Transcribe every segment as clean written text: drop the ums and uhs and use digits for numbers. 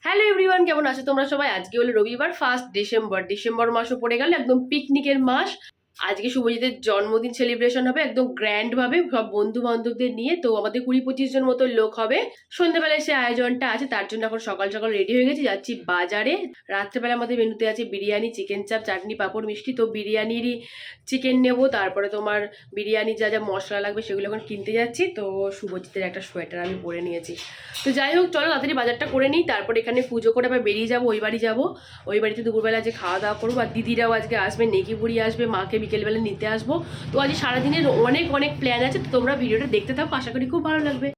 Hello everyone, কেমন আছো তোমরা সবাই? আজকে হলো রবিবার 1 ডিসেম্বর। ডিসেম্বর মাসও পড়ে গেল, একদম পিকনিকের মাস। আজকে শুভজিতের জন্মদিন সেলিব্রেশন হবে একদম গ্র্যান্ড ভাবে, সব বন্ধু বান্ধবদের নিয়ে। তো আমাদের 20-25 জন মতো লোক হবে। সন্ধ্যাবেলায় সে আয়োজনটা আছে, তার জন্য এখন সকাল সকাল রেডি হয়ে গেছি, যাচ্ছি বাজারে। রাত্রেবেলা আমাদের মেনুতে আছে বিরিয়ানি, চিকেন চাপ, চাটনি, পাঁপড়, মিষ্টি। তো বিরিয়ানিরই চিকেন নেবো, তারপরে তোমার বিরিয়ানি যা যা মশলা লাগবে সেগুলো এখন কিনতে যাচ্ছি। তো শুভজিতের একটা সোয়েটার আমি পরে নিয়েছি। তো যাই হোক, চলো তাড়াতাড়ি বাজারটা করে নিই, তারপর এখানে পুজো করে আবার বেরিয়ে যাবো, ওই বাড়ি যাবো। ওই বাড়িতে দুপুরবেলা যে খাওয়া দাওয়া করবো, আর দিদিরাও আজকে আসবে, নেকি বুড়ি আসবে, মাকে বিকেলবেলা নিতে আসবো। তো আজ সারাদিনের অনেক অনেক প্ল্যান আছে, তো তোমরা ভিডিওটা দেখতে থাকো, আশা করি খুব ভালো লাগবে।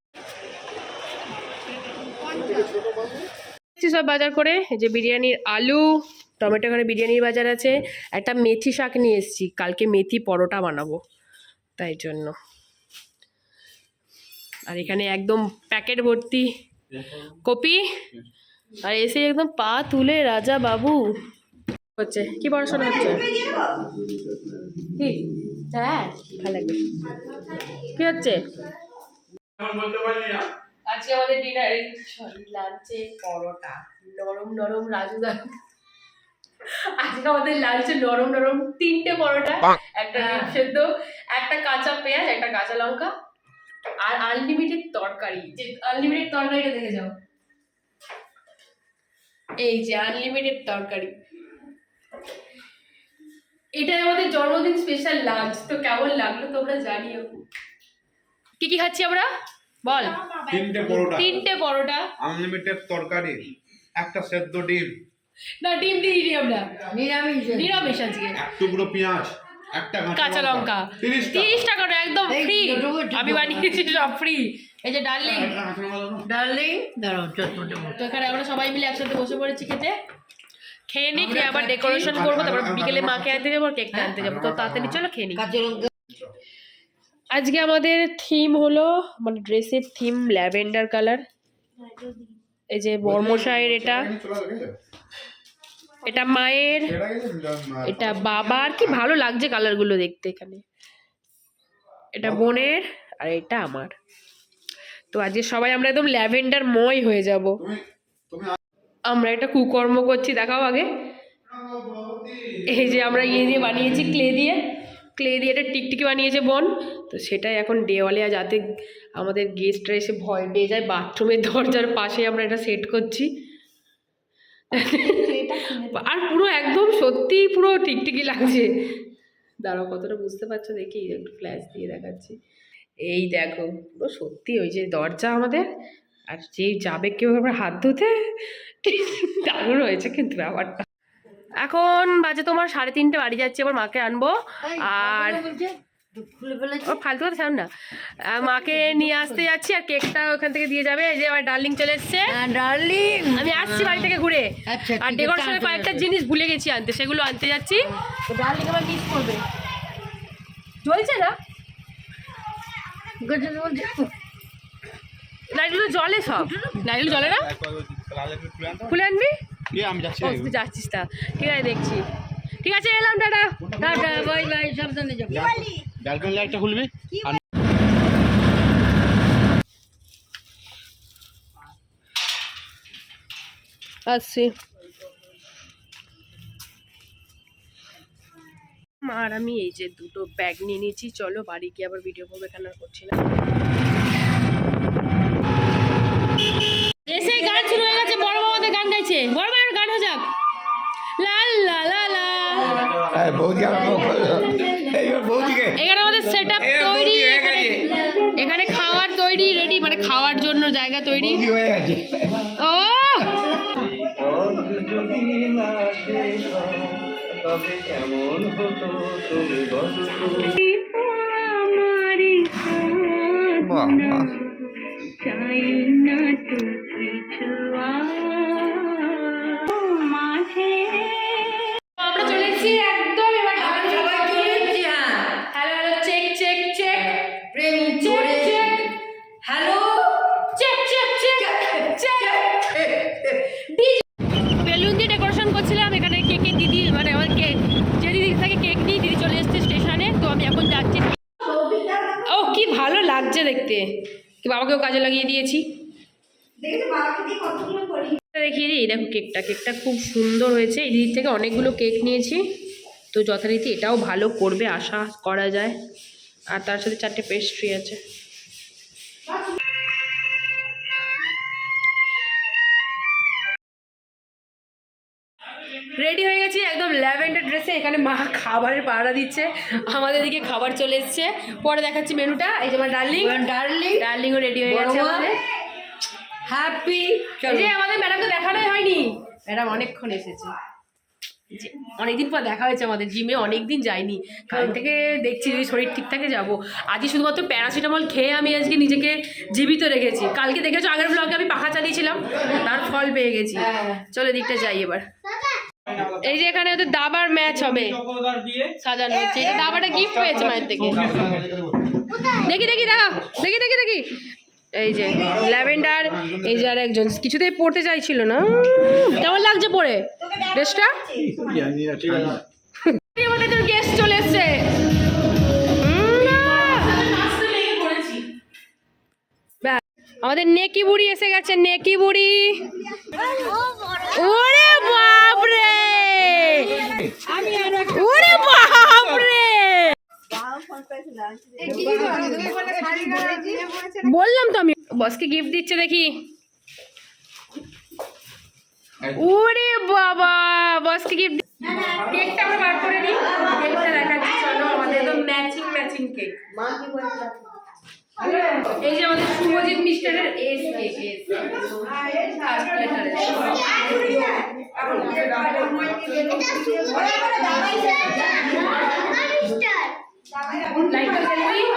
সব বাজার করে, যে বিরিয়ানির আলু, টমেটো, এখানে বিরিয়ানির বাজার আছে। একটা মেথি শাক নিয়ে এসেছি, কালকে মেথি পরোটা বানাবো তাই জন্য। আর এখানে একদম প্যাকেট ভর্তি কপি। আর এসে একদম পা তুলে রাজা বাবু হচ্ছে। কি পড়াশোনা হচ্ছে? কি হ্যাঁ ভালো লাগবে। কি হচ্ছে আজকে আমাদের ডিনার, লাঞ্চে পরোটা নরম নরম রাজুদা। আজকে আমাদের লাঞ্চে নরম নরম 3টে পরোটা, একটা ডিম সেদ্ধ, একটা কাঁচা পেঁয়াজ, একটা কাঁচা লঙ্কা, আর আনলিমিটেড তরকারি। যে আনলিমিটেড তরকারিটা দেখে যাও, এই যে আনলিমিটেড তরকারি। এটাই আমাদের জন্মদিন স্পেশাল লাঞ্চ। তো কেমন লাগলো তোমরা জানিও। কি কি খাচ্ছি আমরা বল? 3টে পরোটা, আনলিমিটেড তরকারি, একটা সেদ্ধ ডিম, না ডিম দিইনি আমরা, নিরামিষ আজকে, এক টুকরো পেঁয়াজ, একটা কাঁচা লঙ্কা। 30 টাকা না, একদম ফ্রি। আমি বানিয়েছি সব ফ্রি। এই যে ডার্লিং তো এখানে আমরা সবাই মিলে একসাথে বসে পড়েছি খেতে। খেয়ে নিই, খেয়ে আবার ডেকোরেশন করবো, তারপর বিকেলে মাকে আনতে যাবো, কেকটা আনতে যাবো। তো তাড়াতাড়ি চলো খেয়ে নিই। আজকে আমাদের থিম হলো, মানে ড্রেসের থিম ল্যাভেন্ডার কালার। এই যে বর্মশাইয়ের, এটা মায়ের, এটা বাবার। কি ভালো লাগছে কালারগুলো দেখতে এখানে। এটা বোনের, আর এটা আমার। তো আজকে সবাই আমরা একদম ল্যাভেন্ডার ময় হয়ে যাব। আমরা একটা কুকর্ম করছি, দেখাও আগে। এই যে আমরা ইয়ে দিয়ে বানিয়েছি, ক্লে দিয়ে একটা টিকটিকি বানিয়েছে বোন। তো সেটাই এখন দেওয়ালে, যাতে আমাদের গেস্টরা এসে ভয় পেয়ে যায়, বাথরুমের দরজার পাশে আমরা এটা সেট করছি। আর পুরো একদম সত্যি পুরো টিকটিকি লাগছে। দাঁড়াও, কতটা বুঝতে পারছো দেখি, একটু ফ্ল্যাশ দিয়ে দেখাচ্ছি। এই দেখো, পুরো সত্যি ওই যে দরজা আমাদের। আর যেই যাবে কেউ আবার হাত ধুতে, দারুণ হয়েছে কিন্তু ব্যাপারটা। এখন বাজে তোমার 3:30, বাড়ি যাচ্ছি, আবার মাকে আনবো। আর ফালতু কথা ছাড়ুন না, মাকে নিয়ে আসতে যাচ্ছি, আর কেকটা ওখান থেকে দিয়ে যাবে। এই যে আমার ডার্লিং চলে এসছে। ডার্লিং, আমি আসছি বাড়ি থেকে ঘুরে। আর ডেকোরেশনের কয়েকটা জিনিস ভুলে গেছি আনতে, সেগুলো আনতে যাচ্ছি। ডার্লিং আমার মিস করবে। জ্বলছে না লাইটগুলো, জলে সব লাইটগুলো জলে না, খুলে আনবি। তুই যাচ্ছিস তা? ঠিক আছে, দেখছি। ঠিক আছে, এলাম, টাটা টাটা, বাই বাই, সাবধানে যাও। ব্যালকনি লাইটটা খুলবি। আসছি। আর আমি এই যে 2টো ব্যাগ নিয়ে নিয়েছি, চলো বাড়ি গিয়ে আবার ভিডিও করবো, এখানে আর করছি না। এসে গান শুরু হয়ে গেছে, বড় বাবাদের গান গাইছে। বড় বাবার গান হয়ে যাক, লা লা লা লা। এখানে আমাদের সেট আপ তৈরি, এখানে খাওয়ার তৈরি রেডি, মানে খাওয়ার জন্য জায়গা তৈরি। ও আমরা চলে এসেছি একদম। এবার hello hello, check check check, check check, hello check check check check. Balloon দিয়ে ডেকোরেশন করছিলাম এখানে। কেকের দিদি, মানে আমার কেক যে দিদি থেকে কেক নিয়ে দিদি চলে এসেছে স্টেশনে। তো আমি এখন যাচ্ছি। ও কি ভালো লাগছে দেখতে, কি বাবাকেও কাজে লাগিয়ে দিয়েছি। দেখিয়ে দিই। এই দেখো কেকটা খুব সুন্দর হয়েছে। এই দিক থেকে অনেকগুলো কেক নিয়েছি, তো যথারীতি এটাও ভালো করবে আশা করা যায়। আর তার সাথে 4টে পেস্ট্রি আছে। রেডি হয়ে গেছি একদম ল্যাভেন্ডার ড্রেসে। এখানে মা খাবারের পাহারা দিচ্ছে, আমাদের দিকে খাবার চলে এসছে। পরে দেখাচ্ছি মেনুটা। এই যে আমার ডার্লিংও রেডি হয়ে গেছে আমাদের। হ্যাপি যে আমাদের ম্যাডামকে দেখানোই হয়নি, ম্যাডাম অনেকক্ষণ এসেছে। অনেকদিন পর দেখা হয়েছে আমাদের, জিমে অনেকদিন যাইনি। কাল থেকে দেখছি যদি শরীর ঠিক থাকে যাবো। আজকে শুধুমাত্র প্যারাসিটামল খেয়ে আমি আজকে নিজেকে জীবিত রেখেছি। কালকে দেখেছো আগের ব্লগে আমি পাখা চালিয়েছিলাম, তার ফল পেয়ে গেছি। চলো দিকটা যাই এবার। এই যে এখানে ওদের দাবার ম্যাচ হবে, সাজানো হচ্ছে। এটা দাবাটা গিফট পেয়েছে মায়ের থেকে। দেখি দেখি এই যে ল্যাভেন্ডার, এই যে আর একজন কিছুতেই পড়তে চাইছিল না। কেমন লাগছে পরে ড্রেসটা? আমাদের গেস্ট চলে এসছে। আমাদের নেকি বুড়ি এসে গেছে, নেকি বুড়ি। ওরে বাপরে, ওরে বাপরে, বললাম তো আমি। বসকে গিফট দিচ্ছে দেখি। ওরে বাবা, বসকে গিফট। কেকটা আমরা বার করে নিই, কেকটা দেখাচ্ছি। চলো আমাদের একদম ম্যাচিং কেক। এই যে আমাদের শুভজিৎ মিস্টারের এস কেক, ফার্স্ট লেটারে। লাইটটা জ্বালিয়ে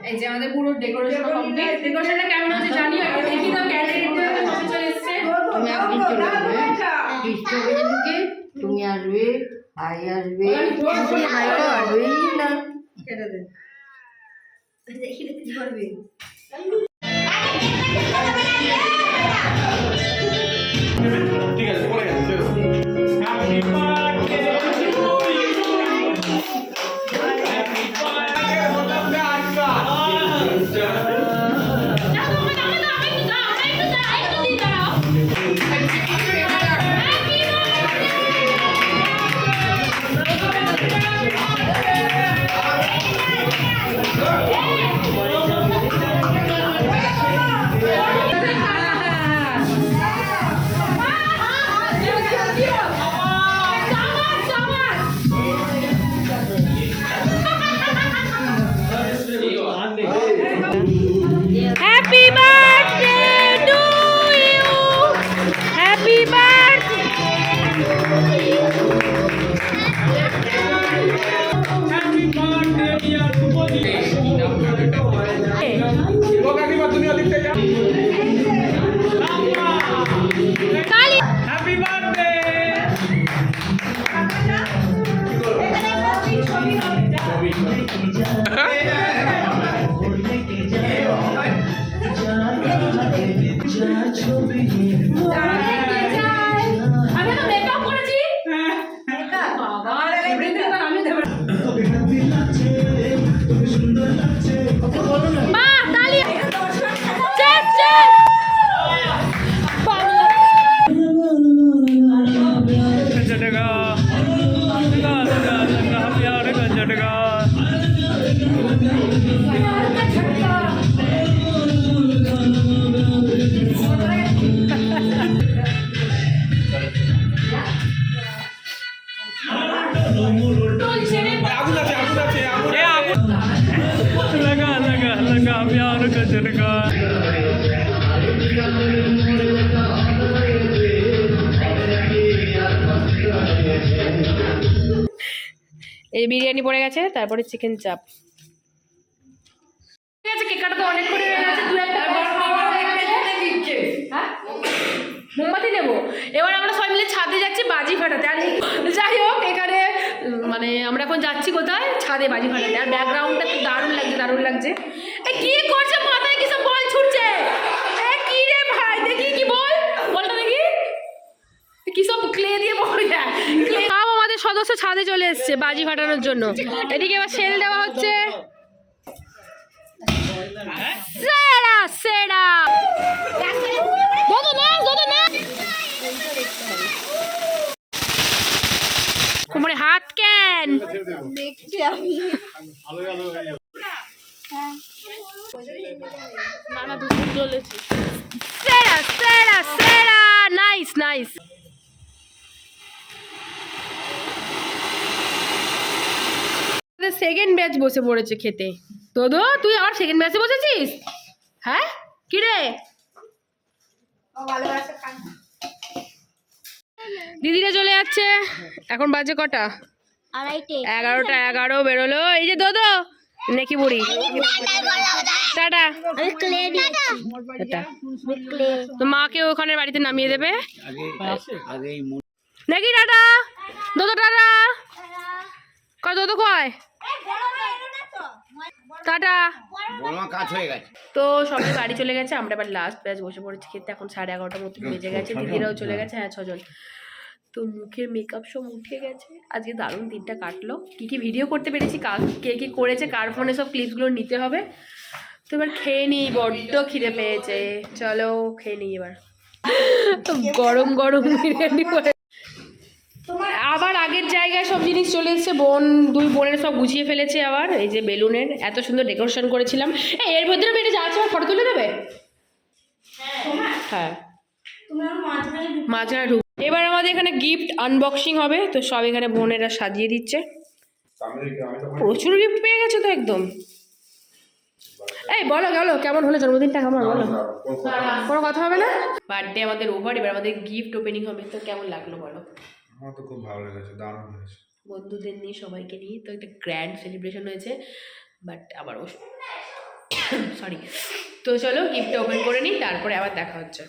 এই যে আমাদের পুরো ডেকোরেশন কমপ্লিট। ডেকোরেশনটা কেমন হচ্ছে জানি। দেখি তো ক্যাটারিংটা কবে চলে এসেছে। তুমি একদিন চলে আসবে, কৃষ্ণকে ঢুকে তুমি আসবে, ভাই আসবে, ভাই তো আসবেই না। কেটে দে, দেখি দেখতে পারবে। ঠিক আছে, পরে গেছে। Happy birthday to you, happy Happy birthday to you. Happy birthday. Happy birthday, dear Kali. Happy birthday. আমি তো মেকআপ করেছি। বাবা এভরিথিং আমি দেব। মা তালি। Check check. Gajadaga, प्यार गजडगा। लगा लगा लगा प्यार गजडगा। এই বিরিয়ানি পড়ে গেছে, তারপরে চিকেন চাপ। ঠিক আছে, কেক কাটা তো অনেক করে হয়ে গেছে। দু একটা হ্যাঁ মোমবাতি নেবো। এবার আমরা সবাই মিলে ছাদে যাচ্ছি বাজি ফাটাতে। আর যাই হোক এখানে মানে আমরা এখন যাচ্ছি কোথায়, ছাদে বাজি ফাটাতে। আর ব্যাকগ্রাউন্ডটা তো দারুণ লাগছে। কি করছে মাথায়, কি সব বল ছুটছে। কি রে ভাই, দেখি কি বলটা দেখি, কি সব ক্লে দিয়ে বল যায়। সব আমাদের সদস্য ছাদে চলে এসছে বাজি ফাটানোর জন্য। এদিকে এবার সেল দেওয়া হচ্ছে। সেরা সেরা কোমরে হাত কেন সেরা সেরা সেরা নাইস নাইস সেকেন্ড ব্যাচ বসে পড়েছে খেতে তোদো তুই আবার সেকেন্ড ব্যাচে বসেছিস হ্যাঁ কি রে দিদিরা চলে যাচ্ছে এখন বাজে কটা 11টা 11 বেরোলো এই যে দোদো নাকি বুড়ি টাটা টাটা তো মাকে ওখানে বাড়িতে নামিয়ে দেবে নাকি টাটা দোদো টাটা কয় দোদো কয় টাটা কাজ হয়ে গেছে তো সবাই বাড়ি চলে গেছে আমরা এবার লাস্ট ব্যাচ বসে পড়েছি খেতে এখন 11:30টার মতো বেজে গেছে দিদিরাও চলে গেছে হ্যাঁ 6 জন তো মুখের মেকআপ সব উঠে গেছে আজকে দারুণ দিনটা কাটলো কি কি ভিডিও করতে পেরেছি কে কি করেছে কার ফোনে সব ক্লিপসগুলো নিতে হবে তো এবার খেয়ে নিই বড্ড খিদে পেয়েছে চলো খেয়ে নিই এবার গরম গরম বিরিয়ানি করে আবার আগের জায়গায় সব জিনিস চলে এসেছে দুই বোনের সব গুছিয়ে ফেলেছে আবার এই যে বেলুনের এত সুন্দর ডেকোরেশন করেছিলাম এর ভেতরে বেড়ে যা আছে ফটো তুলে দেবে হ্যাঁ মাঝখানে ঢুক এবার আমাদের এখানে গিফট আনবক্সিং হবে তো সব এখানে বোনেরা সাজিয়ে দিচ্ছে প্রচুর গিফট পেয়ে গেছে তো একদম এই বলো গেলো কেমন হলো জন্মদিনটা আমার বলো কোনো কথা হবে না বার্থডে আমাদের ওভার এবার আমাদের গিফট ওপেনিং হবে তো কেমন লাগলো বলো আমার তো খুব ভালো লেগেছে দারুণ হয়েছে বন্ধুদের নিয়ে সবাইকে নিয়ে তো একটা গ্র্যান্ড সেলিব্রেশন হয়েছে বাট আবার সরি তো চলো গিফটটা ওপেন করে নিই তারপরে আবার দেখা হচ্ছে